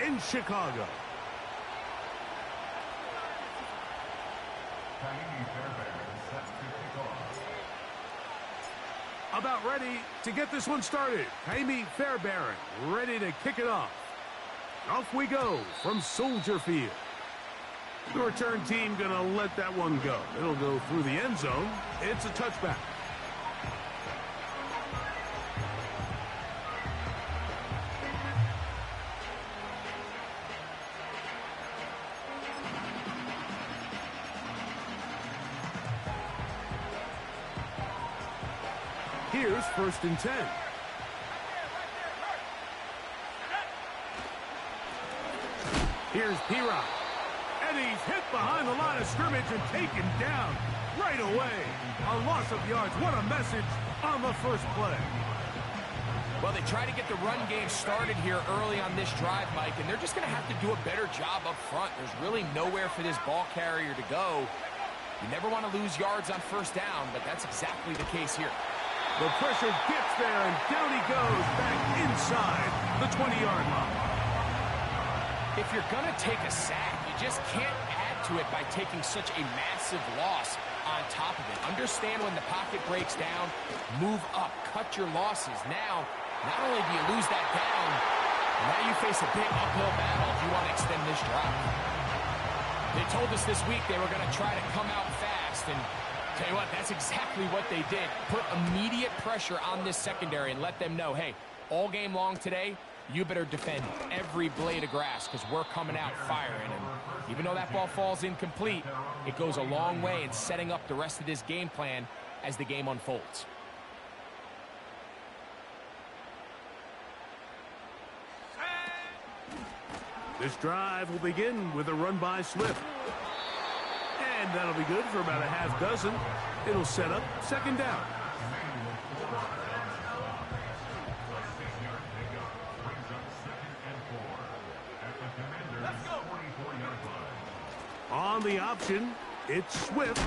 in Chicago. About ready to get this one started. Jaime Fairbairn ready to kick it off. Off we go from Soldier Field. The return team going to let that one go. It'll go through the end zone. It's a touchback. Here's 1st and 10. Here's P-Rock. And he's hit behind the line of scrimmage and taken down right away. A loss of yards. What a message on the first play. Well, they try to get the run game started here early on this drive, Mike, and they're just going to have to do a better job up front. There's really nowhere for this ball carrier to go. You never want to lose yards on 1st down, but that's exactly the case here. The pressure gets there, and down he goes back inside the 20-yard line. If you're going to take a sack, you just can't add to it by taking such a massive loss on top of it. Understand when the pocket breaks down, move up, cut your losses. Now, not only do you lose that down, now you face a big uphill battle if you want to extend this drive. They told us this week they were going to try to come out fast, and tell you what, that's exactly what they did. Put immediate pressure on this secondary and let them know, hey, all game long today, you better defend every blade of grass because we're coming out firing. And even though that ball falls incomplete, it goes a long way in setting up the rest of this game plan as the game unfolds. This drive will begin with a run by Swift. And that'll be good for about a half dozen. It'll set up 2nd down. On the option, it's Swift.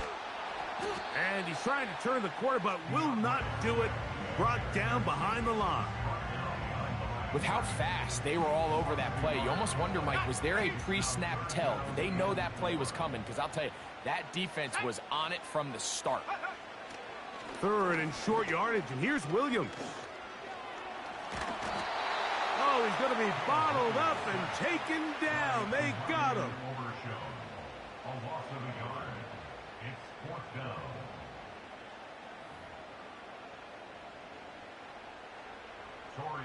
And he's trying to turn the corner, but will not do it. Brought down behind the line. With how fast they were all over that play, you almost wonder, Mike, was there a pre-snap tell? Did they know that play was coming? Because I'll tell you, that defense was on it from the start. 3rd and short yardage, and here's Williams. Oh, he's going to be bottled up and taken down. They got him.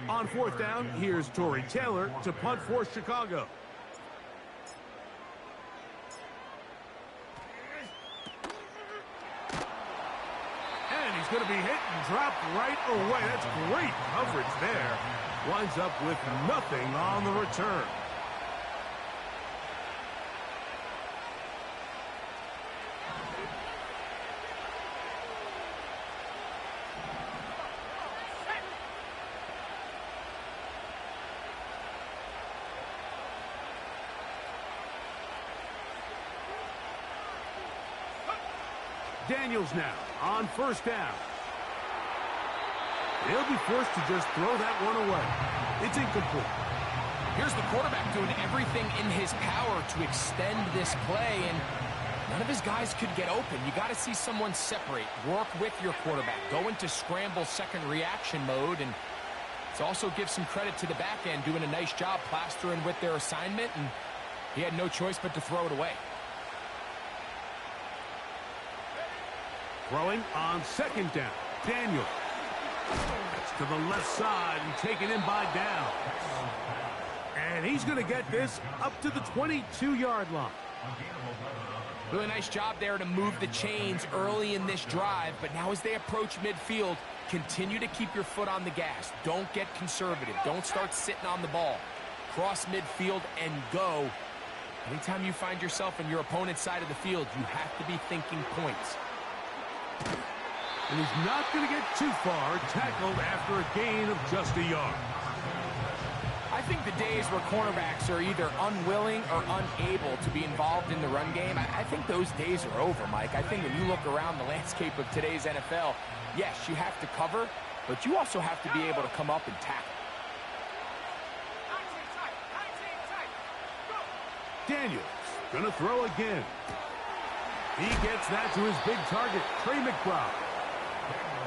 On 4th down, here's Torrey Taylor to punt for Chicago. And he's going to be hit and dropped right away. That's great coverage there. Winds up with nothing on the return. Daniels now on 1st down. He'll be forced to just throw that one away. It's incomplete. Here's the quarterback doing everything in his power to extend this play, and none of his guys could get open. You got to see someone separate, work with your quarterback, go into scramble second reaction mode, and it also gives some credit to the back end doing a nice job plastering with their assignment, and he had no choice but to throw it away. Throwing on 2nd down. Daniel. It's to the left side and taken in by Down. And he's going to get this up to the 22-yard line. Really nice job there to move the chains early in this drive, but now as they approach midfield, continue to keep your foot on the gas. Don't get conservative. Don't start sitting on the ball. Cross midfield and go. Anytime you find yourself on your opponent's side of the field, you have to be thinking points. And he's not going to get too far, tackled after a gain of just a yard. I think the days where cornerbacks are either unwilling or unable to be involved in the run game, I think those days are over, Mike. I think when you look around the landscape of today's NFL, yes, you have to cover, but you also have to be able to come up and tackle. Daniels gonna throw again. He gets that to his big target, Trey McBride.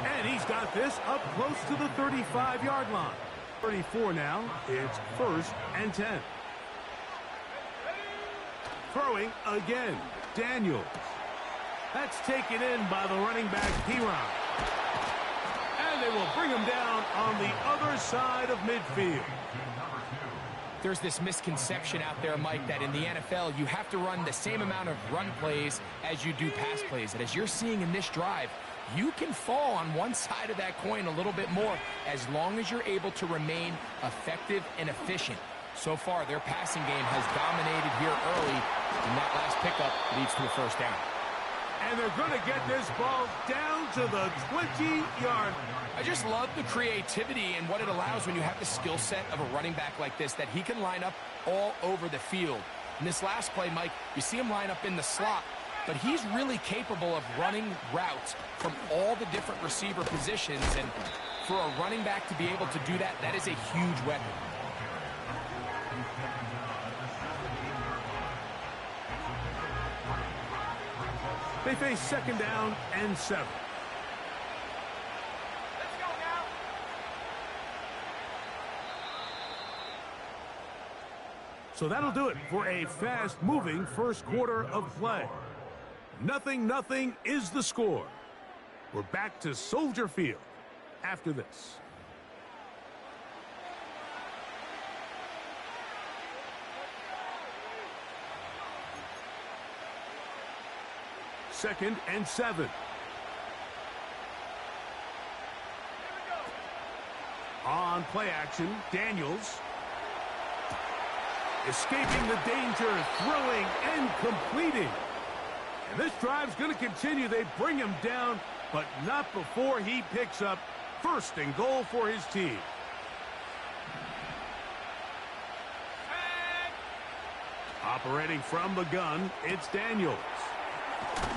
And he's got this up close to the 35-yard line. 34 now. It's 1st and 10. Throwing again. Daniels. That's taken in by the running back, Piron. And they will bring him down on the other side of midfield. There's this misconception out there, Mike, that in the NFL, you have to run the same amount of run plays as you do pass plays. And as you're seeing in this drive, you can fall on one side of that coin a little bit more as long as you're able to remain effective and efficient. So far, their passing game has dominated here early, and that last pickup leads to a 1st down. And they're going to get this ball down to the 20-yard. I just love the creativity and what it allows when you have the skill set of a running back like this, that he can line up all over the field. In this last play, Mike, you see him line up in the slot, but he's really capable of running routes from all the different receiver positions. And for a running back to be able to do that, that is a huge weapon. They face 2nd down and 7. Let's go now. So that'll do it for a fast-moving first quarter of play. 0-0 is the score. We're back to Soldier Field after this. Second and 7. On play action, Daniels. Escaping the danger, throwing and completing. And this drive's going to continue. They bring him down, but not before he picks up 1st and goal for his team. Operating from the gun, it's Daniels.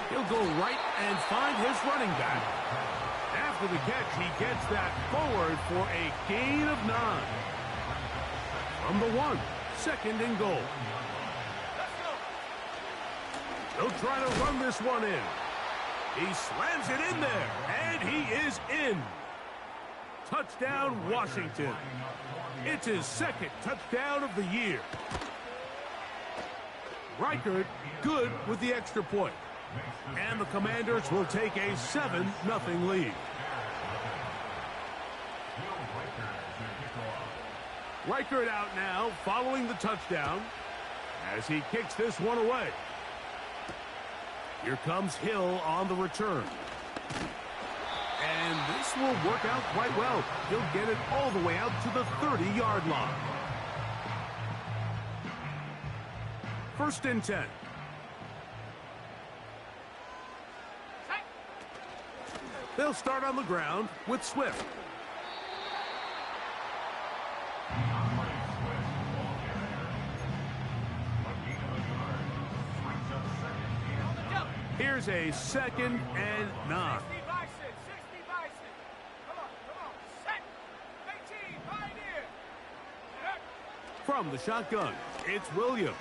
He'll go right and find his running back. After the catch, he gets that forward for a gain of 9. From the 1, 2nd and goal. He'll try to run this one in. He slams it in there, and he is in. Touchdown, Washington. It's his 2nd touchdown of the year. Reichert good with the extra point. And the Commanders will take a 7-0 lead. Reichert out now following the touchdown as he kicks this one away. Here comes Hill on the return. And this will work out quite well. He'll get it all the way out to the 30-yard line. 1st and 10. They'll start on the ground with Swift. Here's a 2nd and 9. 60 Bison. Come on. Set. 18, Pioneer. From the shotgun, it's Williams.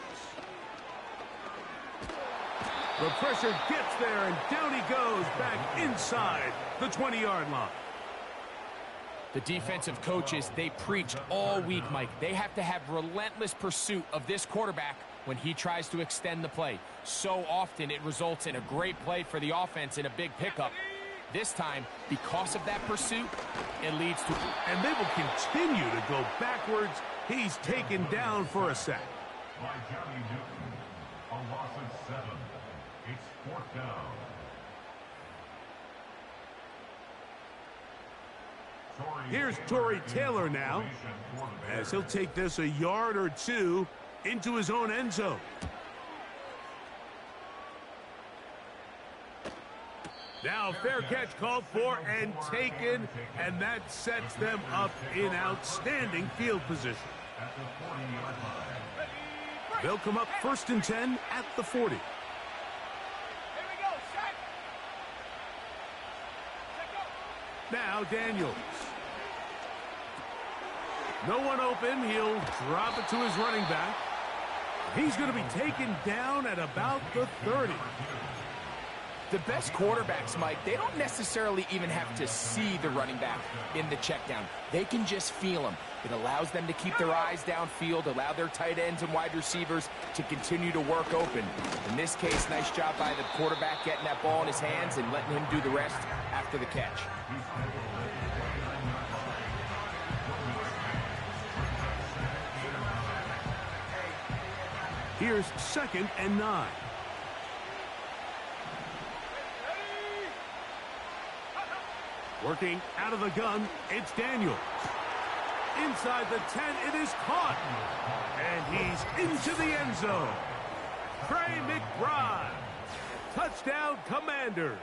The pressure gets there, and down he goes back inside the 20-yard line. The defensive coaches, they preach all week, Mike. They have to have relentless pursuit of this quarterback when he tries to extend the play. So often it results in a great play for the offense and a big pickup. This time, because of that pursuit, it leads to... And they will continue to go backwards. He's taken down for a sack. By Johnny Newton, a loss of 7. It's 4th down. Here's Torrey Taylor now, as he'll take this a yard or 2 into his own end zone. Now fair catch called for and taken, and that sets them up in outstanding field position. They'll come up 1st and 10 at the 40. Here we go, set. Now Daniels. No one open. He'll drop it to his running back. He's going to be taken down at about the 30. The best quarterbacks, Mike, they don't necessarily even have to see the running back in the check down. They can just feel him. It allows them to keep their eyes downfield, allow their tight ends and wide receivers to continue to work open. In this case, nice job by the quarterback getting that ball in his hands and letting him do the rest after the catch. Here's 2nd and 9. Working out of the gun, it's Daniels. Inside the 10, it is caught. And he's into the end zone. Trey McBride. Touchdown, Commanders.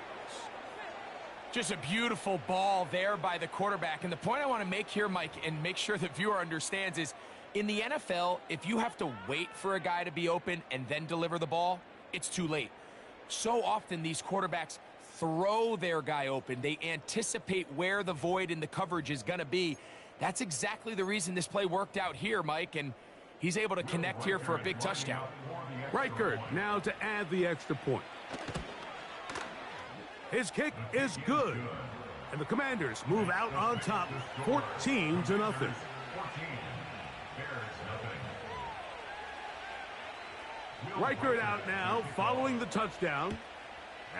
Just a beautiful ball there by the quarterback. And the point I want to make here, Mike, and make sure the viewer understands is, in the NFL, if you have to wait for a guy to be open and then deliver the ball, it's too late. So often these quarterbacks throw their guy open. They anticipate where the void in the coverage is going to be. That's exactly the reason this play worked out here, Mike, and he's able to connect here for a big touchdown. Reichert now to add the extra point. His kick is good, and the Commanders move out on top 14-0. Reichert out now following the touchdown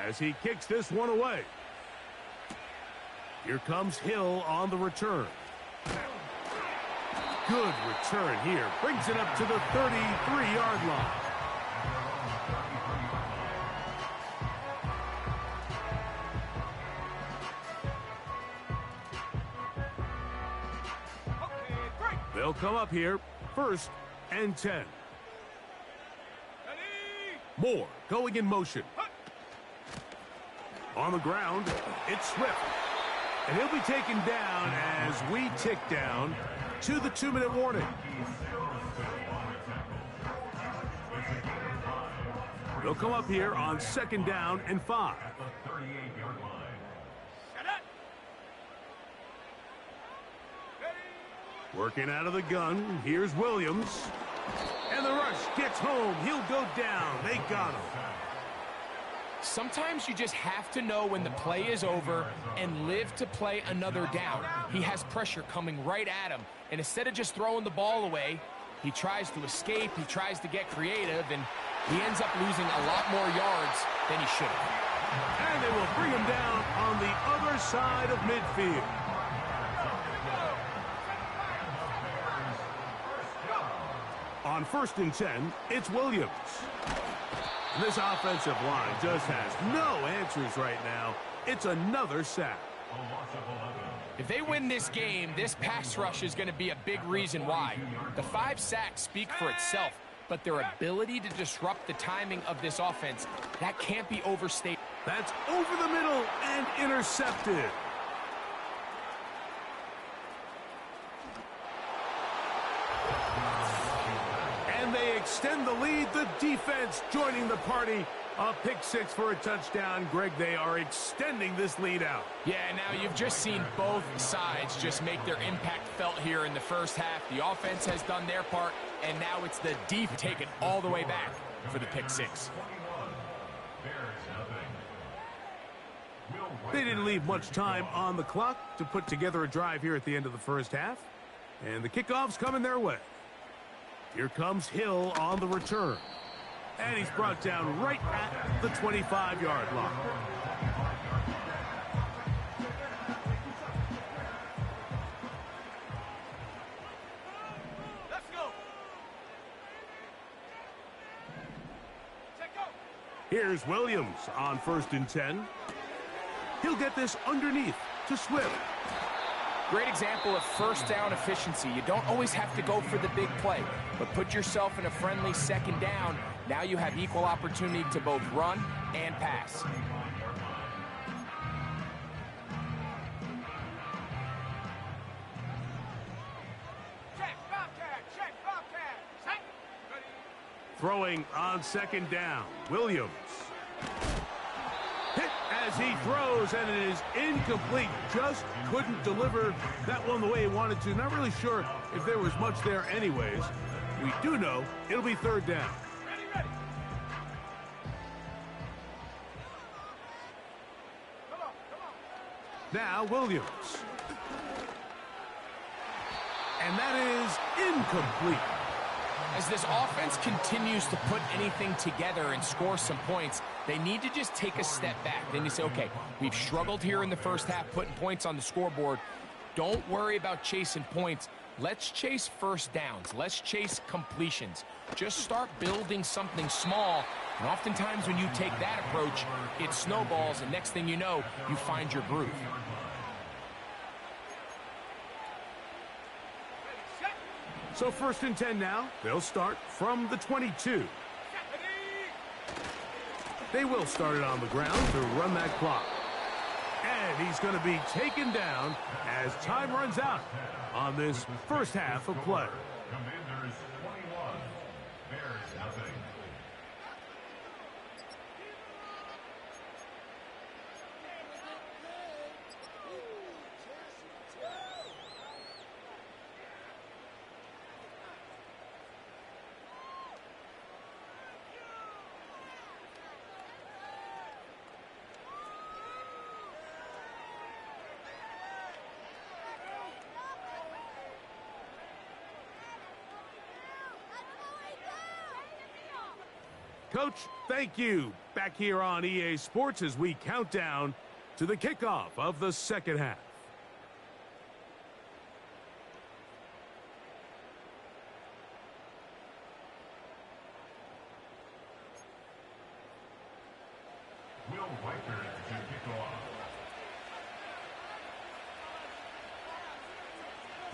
as he kicks this one away. Here comes Hill on the return. Good return here. Brings it up to the 33-yard line. They'll come up here, 1st and 10. Moore going in motion. On the ground, it's Swift. And he'll be taken down as we tick down to the 2-minute warning. They'll come up here on 2nd down and 5. Working out of the gun, here's Williams. And the rush gets home. He'll go down. They got him. Sometimes you just have to know when the play is over and live to play another down. He has pressure coming right at him, and instead of just throwing the ball away, he tries to escape, he tries to get creative, and he ends up losing a lot more yards than he should have. And they will bring him down on the other side of midfield. On 1st and 10, it's Williams. This offensive line just has no answers right now. It's another sack. If they win this game, this pass rush is going to be a big reason why. The 5 sacks speak for itself, but their ability to disrupt the timing of this offense, that can't be overstated. That's over the middle and intercepted. And they extend the lead. The defense joining the party. A pick 6 for a touchdown. Greg, they are extending this lead out. Yeah, now you've just seen both sides just make their impact felt here in the first half. The offense has done their part, and now it's the deep take it all the way back for the pick 6. They didn't leave much time on the clock to put together a drive here at the end of the first half. And the kickoff's coming their way. Here comes Hill on the return. And he's brought down right at the 25-yard line. Let's go. Check go. Here's Williams on 1st and 10. He'll get this underneath to Swift. Great example of first down efficiency. You don't always have to go for the big play, but put yourself in a friendly 2nd down. Now you have equal opportunity to both run and pass. Check Bobcat. Check Bobcat. Set. Ready. Throwing on 2nd down. Williams. Hit as he throws, and it is incomplete. Just couldn't deliver that one the way he wanted to. Not really sure if there was much there anyways. We do know it'll be third down. Ready, ready. Come on, come on. Now Williams. And that is incomplete. As this offense continues to put anything together and score some points, they need to just take a step back. Then you say, okay, we've struggled here in the first half putting points on the scoreboard. Don't worry about chasing points. Let's chase first downs. Let's chase completions. Just start building something small. And oftentimes when you take that approach, it snowballs, and next thing you know, you find your groove. So 1st and 10 now. They'll start from the 22. They will start it on the ground to run that clock. And he's going to be taken down as time runs out on this first half of play. Commanders 21, Bears nothing. Coach, thank you. Back here on EA Sports as we count down to the kickoff of the second half. Will Weicker to kick off.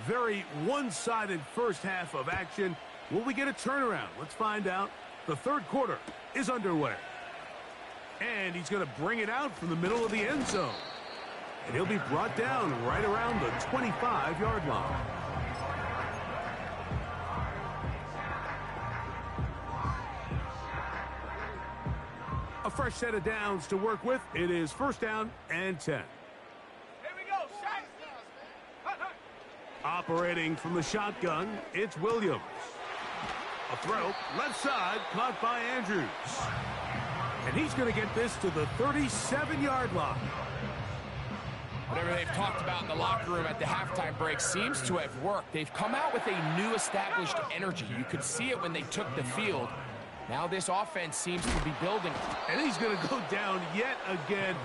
Very one-sided first half of action. Will we get a turnaround? Let's find out. The third quarter is underway. And he's going to bring it out from the middle of the end zone. And he'll be brought down right around the 25-yard line. A fresh set of downs to work with. It is 1st down and 10. Here we go, Shaq. Hut, hut. Operating from the shotgun, it's Williams. A throw, left side, caught by Andrews. And he's going to get this to the 37-yard line. Whatever they've talked about in the locker room at the halftime break seems to have worked. They've come out with a new established energy. You could see it when they took the field. Now this offense seems to be building. And he's going to go down yet again.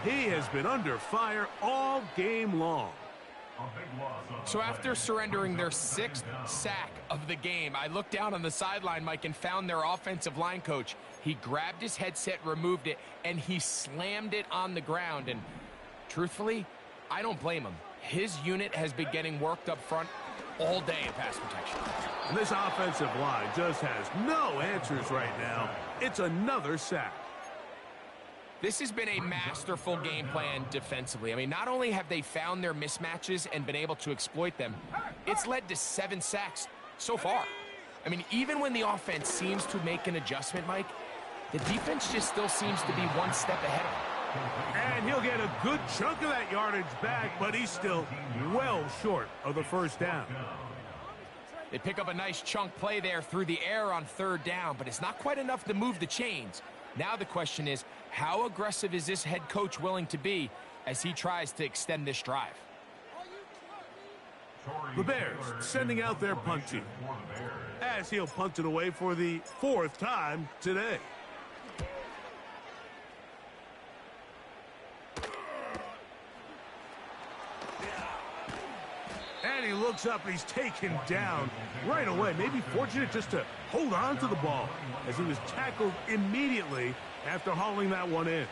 He has been under fire all game long. So after surrendering their 6th sack of the game, I looked down on the sideline, Mike, and found their offensive line coach. He grabbed his headset, removed it, and he slammed it on the ground. And truthfully, I don't blame him. His unit has been getting worked up front all day in pass protection. And this offensive line just has no answers right now. It's another sack. This has been a masterful game plan defensively. I mean, not only have they found their mismatches and been able to exploit them, it's led to 7 sacks so far. I mean, even when the offense seems to make an adjustment, Mike, the defense just still seems to be one step ahead of them. And he'll get a good chunk of that yardage back, but he's still well short of the first down. They pick up a nice chunk play there through the air on 3rd down, but it's not quite enough to move the chains. Now the question is, how aggressive is this head coach willing to be as he tries to extend this drive? The Bears sending out their punt team as he'll punt it away for the 4th time today. And he looks up and he's taken down right away. Maybe fortunate just to hold on to the ball as he was tackled immediately after hauling that one in.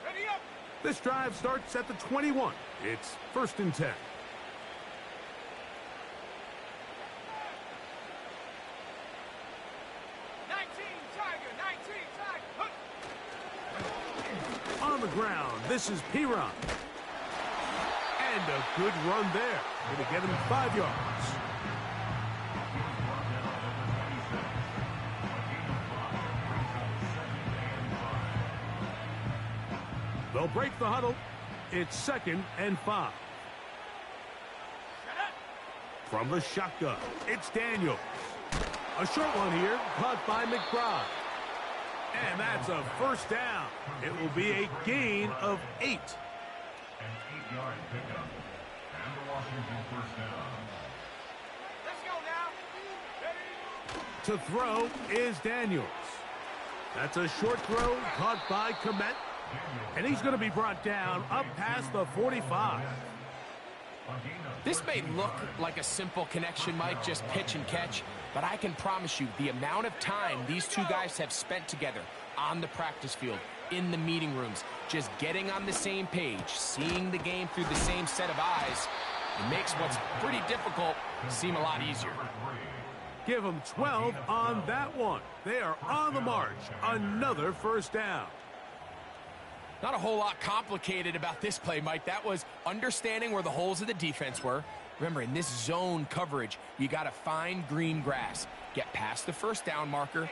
Ready up. This drive starts at the 21. It's 1st and 10. On the ground, this is Piron. And a good run there. Going to get him 5 yards. They'll break the huddle. It's 2nd and 5. From the shotgun, it's Daniels. A short one here, caught by McBride. And that's a first down. It will be a gain of 8. An 8-yard pickup. And the Washington first down. Let's go now. To throw is Daniels. That's a short throw, caught by Komet. And he's going to be brought down up past the 45. This may look like a simple connection, Mike, just pitch and catch, but I can promise you the amount of time these two guys have spent together on the practice field, in the meeting rooms, just getting on the same page, seeing the game through the same set of eyes, it makes what's pretty difficult seem a lot easier. Give them 12 on that one. They are on the march. Another first down. Not a whole lot complicated about this play, Mike. That was understanding where the holes of the defense were. Remember, in this zone coverage, you got to find green grass, get past the first down marker,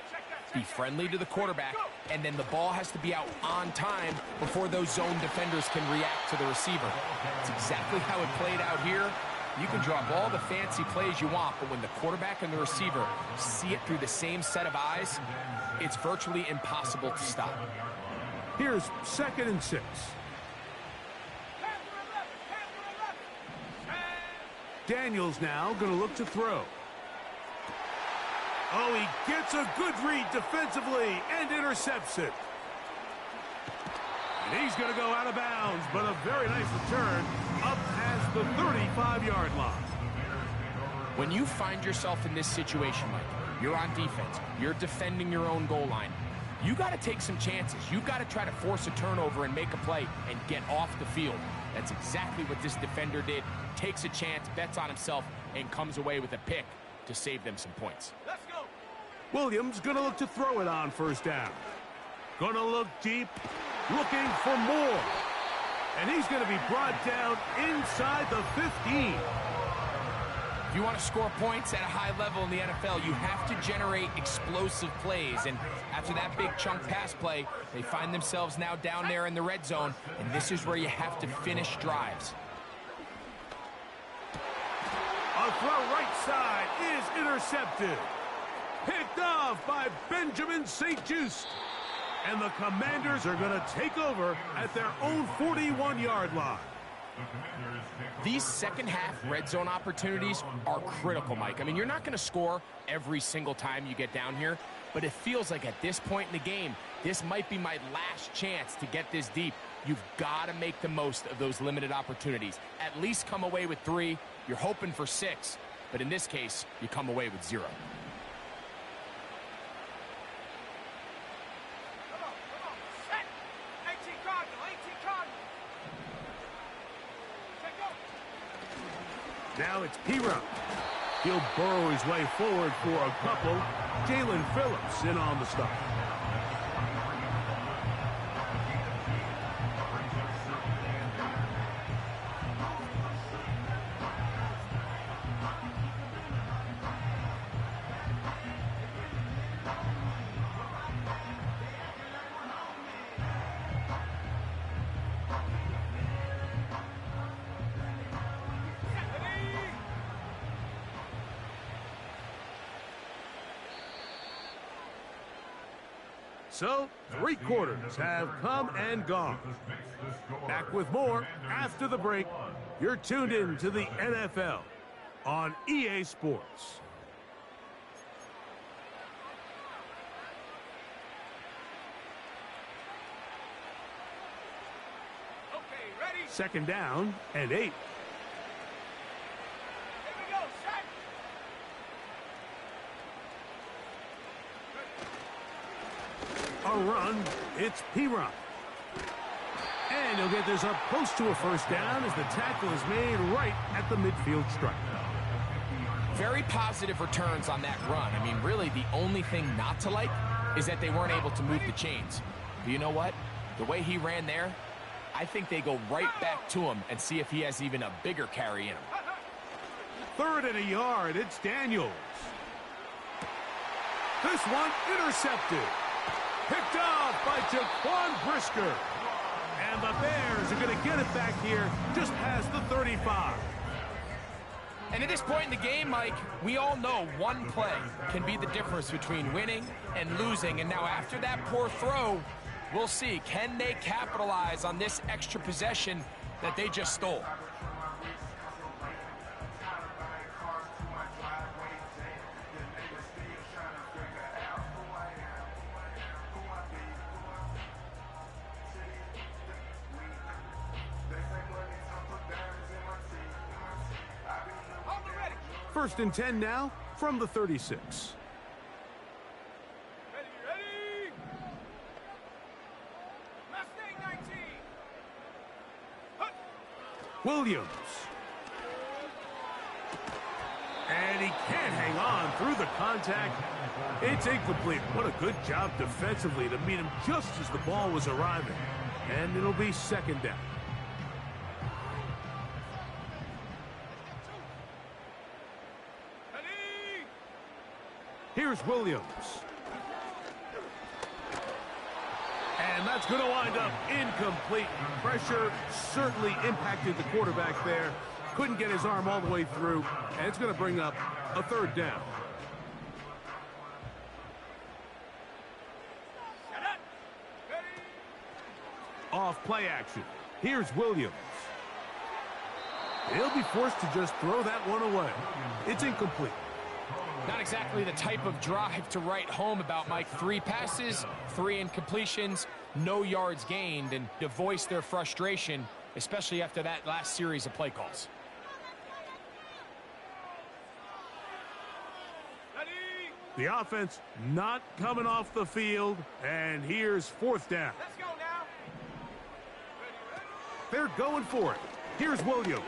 be friendly to the quarterback, and then the ball has to be out on time before those zone defenders can react to the receiver. That's exactly how it played out here. You can drop all the fancy plays you want, but when the quarterback and the receiver see it through the same set of eyes, it's virtually impossible to stop. Here's 2nd and 6. Daniels now going to look to throw. Oh, he gets a good read defensively and intercepts it. And he's going to go out of bounds, but a very nice return up past the 35-yard line. When you find yourself in this situation, Mike, you're on defense, you're defending your own goal line, you got to take some chances. You got to try to force a turnover and make a play and get off the field. That's exactly what this defender did. Takes a chance, bets on himself, and comes away with a pick to save them some points. Let's go. Williams going to look to throw it on first down. Going to look deep, looking for more. And he's going to be brought down inside the 15. If you want to score points at a high level in the NFL, you have to generate explosive plays. And after that big chunk pass play, they find themselves now down there in the red zone. And this is where you have to finish drives. A throw right side is intercepted. Picked off by Benjamin St-Juste. And the Commanders are going to take over at their own 41-yard line. These second-half red zone opportunities are critical, Mike. I mean, you're not going to score every single time you get down here, but it feels like at this point in the game, this might be my last chance to get this deep. You've got to make the most of those limited opportunities. At least come away with 3. You're hoping for 6, but in this case, you come away with 0. Now it's P-Run. He'll burrow his way forward for a couple. Jalen Phillips in on the stop. So, 3 quarters have come and gone. Back with more after the break. You're tuned in to the NFL on EA Sports. Okay, ready? 2nd down and 8. Here we go, set. A run, it's P-Run. And he'll get this up close to a first down as the tackle is made right at the midfield stripe. Very positive returns on that run. I mean, really, the only thing not to like is that they weren't able to move the chains. But you know what? The way he ran there, I think they go right back to him and see if he has even a bigger carry in him. 3rd and a yard. It's Daniels. This one intercepted. Picked off by Jaquan Brisker. And the Bears are going to get it back here just past the 35. And at this point in the game, Mike, we all know one play can be the difference between winning and losing. And now after that poor throw, we'll see. Can they capitalize on this extra possession that they just stole? First and 10 now from the 36. Ready. Mustang 19. Williams. And he can't hang on through the contact. It's incomplete. What a good job defensively to meet him just as the ball was arriving. And it'll be 2nd down. Here's Williams. And that's going to wind up incomplete. Pressure certainly impacted the quarterback there. Couldn't get his arm all the way through. And it's going to bring up a 3rd down. Off play action. Here's Williams. He'll be forced to just throw that one away. It's incomplete. Not exactly the type of drive to write home about, Mike. 3 passes, 3 incompletions, no yards gained, and to voice their frustration, especially after that last series of play calls. The offense not coming off the field, and here's 4th down. Let's go now. They're going for it. Here's Williams.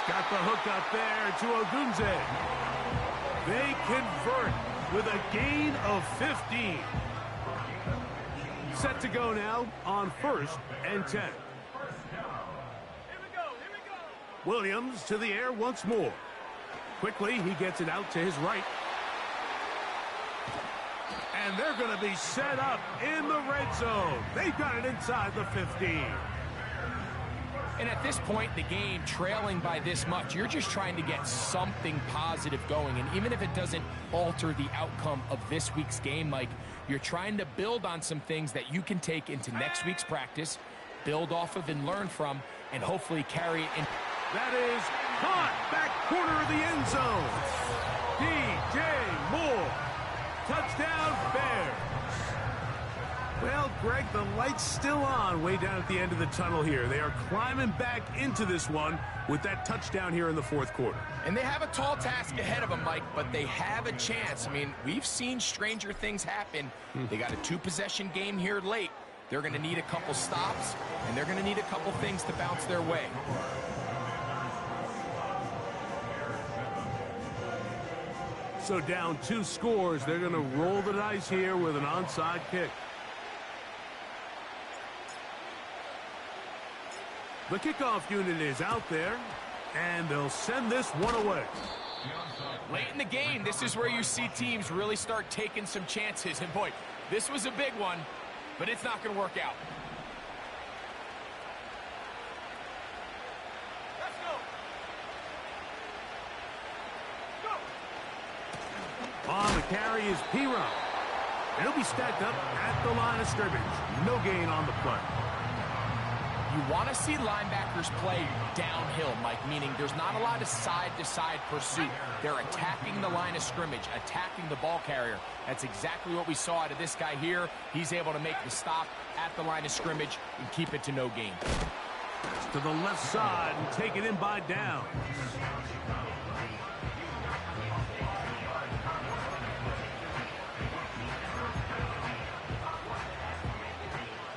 Got the hook up there to Ogunze. They convert with a gain of 15. Set to go now on 1st and 10. Here we go. Williams to the air once more. Quickly, he gets it out to his right. And they're going to be set up in the red zone. They've got it inside the 15. And at this point, the game trailing by this much, you're just trying to get something positive going. And even if it doesn't alter the outcome of this week's game, Mike, you're trying to build on some things that you can take into next week's practice, build off of and learn from, and hopefully carry it in. That is caught back corner of the end zone. DJ Moore. Touchdown, Bears. Well, Greg, the light's still on way down at the end of the tunnel here. They are climbing back into this one with that touchdown here in the 4th quarter. And they have a tall task ahead of them, Mike, but they have a chance. I mean, we've seen stranger things happen. They got a 2-possession game here late. They're going to need a couple stops, and they're going to need a couple things to bounce their way. So down 2 scores, they're going to roll the dice here with an onside kick. The kickoff unit is out there, and they'll send this one away. Late in the game, this is where you see teams really start taking some chances. And boy, this was a big one, but it's not going to work out. Let's go. On the carry is Piron. He'll be stacked up at the line of scrimmage. No gain on the play. You want to see linebackers play downhill, Mike, meaning there's not a lot of side-to-side pursuit. They're attacking the line of scrimmage, attacking the ball carrier. That's exactly what we saw out of this guy here. He's able to make the stop at the line of scrimmage and keep it to no gain. To the left side and take it in by down.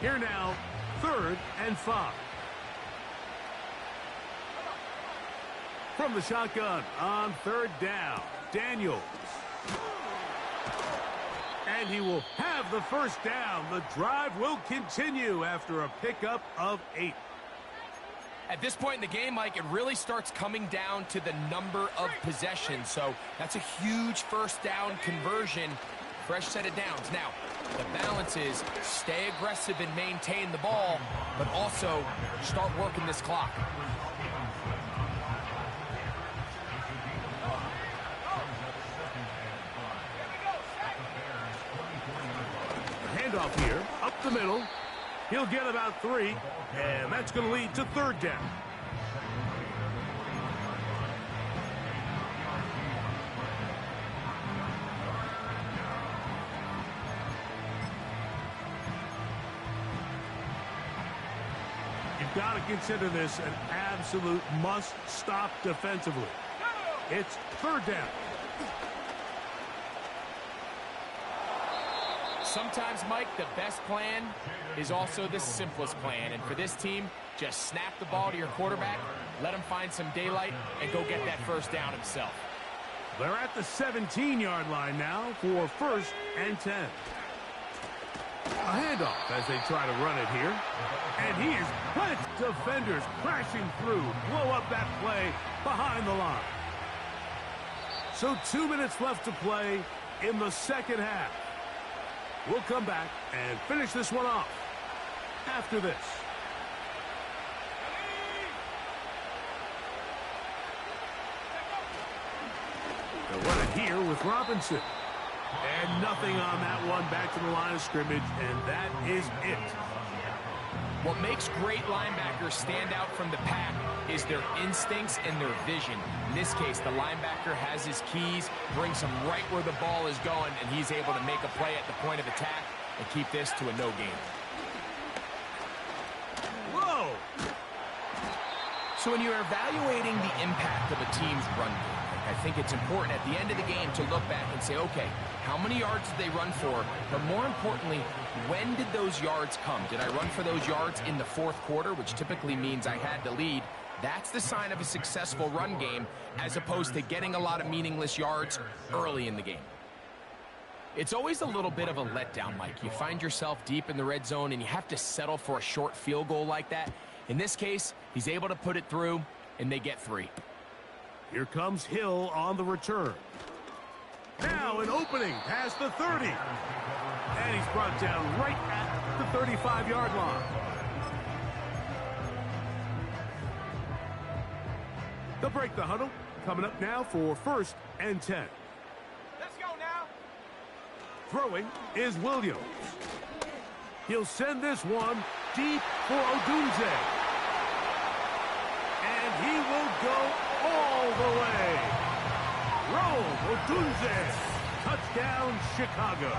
Here now, 3rd and 5. From the shotgun on 3rd down, Daniels. And he will have the first down. The drive will continue after a pickup of 8. At this point in the game, Mike, it really starts coming down to the number of possessions. So that's a huge first down conversion. Fresh set of downs. Now, the balance is stay aggressive and maintain the ball, but also start working this clock. Handoff here, up the middle. He'll get about 3, and that's going to lead to 3rd down. You've got to consider this an absolute must-stop defensively. It's 3rd down. Sometimes, Mike, the best plan is also the simplest plan. And for this team, just snap the ball to your quarterback, let him find some daylight, and go get that first down himself. They're at the 17-yard line now for 1st and 10. A handoff as they try to run it here. And he is put. Defenders crashing through. Blow up that play behind the line. So 2 minutes left to play in the second half. We'll come back and finish this one off after this. They'll run it here with Robinson. And nothing on that one. Back to the line of scrimmage, and that is it. What makes great linebackers stand out from the pack is their instincts and their vision. In this case, the linebacker has his keys, brings him right where the ball is going, and he's able to make a play at the point of attack and keep this to a no gain. Whoa! So when you're evaluating the impact of a team's run game, I think it's important at the end of the game to look back and say, okay, how many yards did they run for? But more importantly, when did those yards come? Did I run for those yards in the 4th quarter, which typically means I had the lead? That's the sign of a successful run game, as opposed to getting a lot of meaningless yards early in the game. It's always a little bit of a letdown, Mike. You find yourself deep in the red zone, and you have to settle for a short field goal like that. In this case, he's able to put it through, and they get 3. Here comes Hill on the return. Now an opening past the 30. And he's brought down right at the 35-yard line. They'll break the huddle. Coming up now for 1st and 10. Let's go now. Throwing is Williams. He'll send this one deep for Odunze. And he will go all the way. Roll, Odunze. Touchdown, Chicago.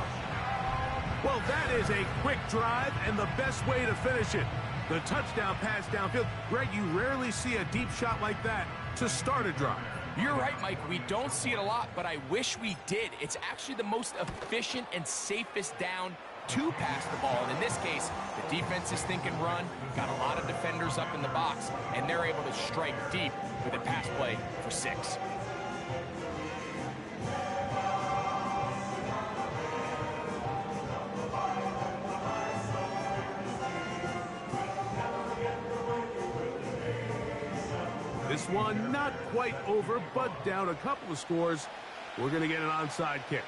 Well, that is a quick drive and the best way to finish it. The touchdown pass downfield. Greg, you rarely see a deep shot like that to start a drive. You're right, Mike. We don't see it a lot, but I wish we did. It's actually the most efficient and safest down to pass the ball. And in this case, the defense is thinking run, got a lot of defenders up in the box, and they're able to strike deep with a pass play for 6. This one not quite over, but down a couple of scores. We're going to get an onside kick.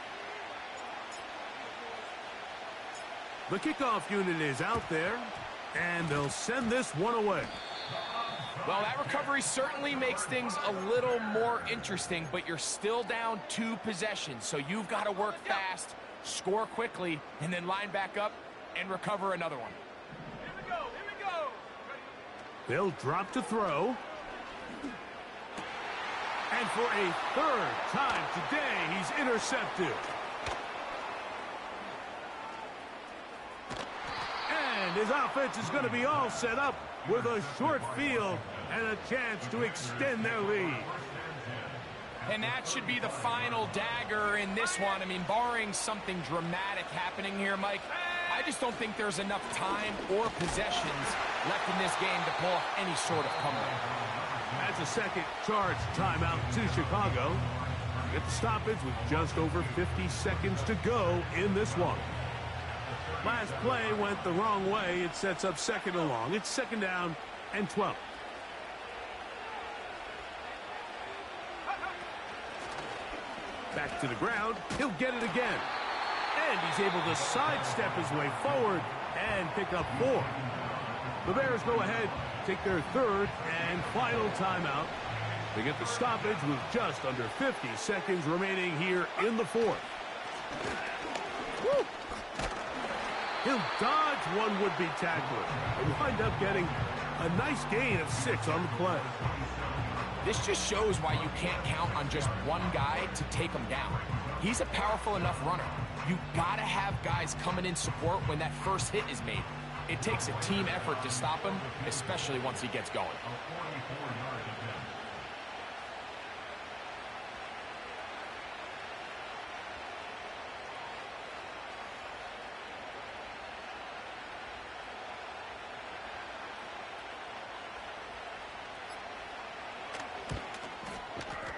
The kickoff unit is out there, and they'll send this one away. Well, that recovery certainly makes things a little more interesting, but you're still down 2 possessions, so you've got to work fast, score quickly, and then line back up and recover another one. Here we go. Here we go. They'll drop to throw. And for a 3rd time today, he's intercepted. And his offense is going to be all set up with a short field and a chance to extend their lead. And that should be the final dagger in this one. I mean, barring something dramatic happening here, Mike, I just don't think there's enough time or possessions left in this game to pull off any sort of comeback. That's a second charge timeout to Chicago. Get the stoppage with just over 50 seconds to go in this one. Last play went the wrong way. It sets up second and long. It's second down and 12. Back to the ground. He'll get it again. And he's able to sidestep his way forward and pick up 4. The Bears go ahead, take their third and final timeout. They get the stoppage with just under 50 seconds remaining here in the fourth. Woo! He'll dodge one would-be tackler and wind up getting a nice gain of 6 on the play. This just shows why you can't count on just one guy to take him down. He's a powerful enough runner. You gotta have guys coming in support when that first hit is made. It takes a team effort to stop him, especially once he gets going.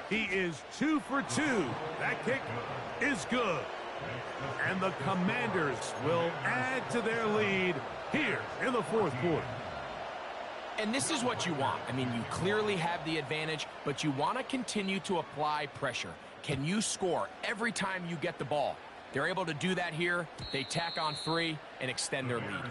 He is 2 for 2. That kick is good. And the Commanders will add to their lead here in the fourth quarter. And this is what you want. I mean, you clearly have the advantage, but you want to continue to apply pressure. Can you score every time you get the ball? They're able to do that here. They tack on 3 and extend their lead.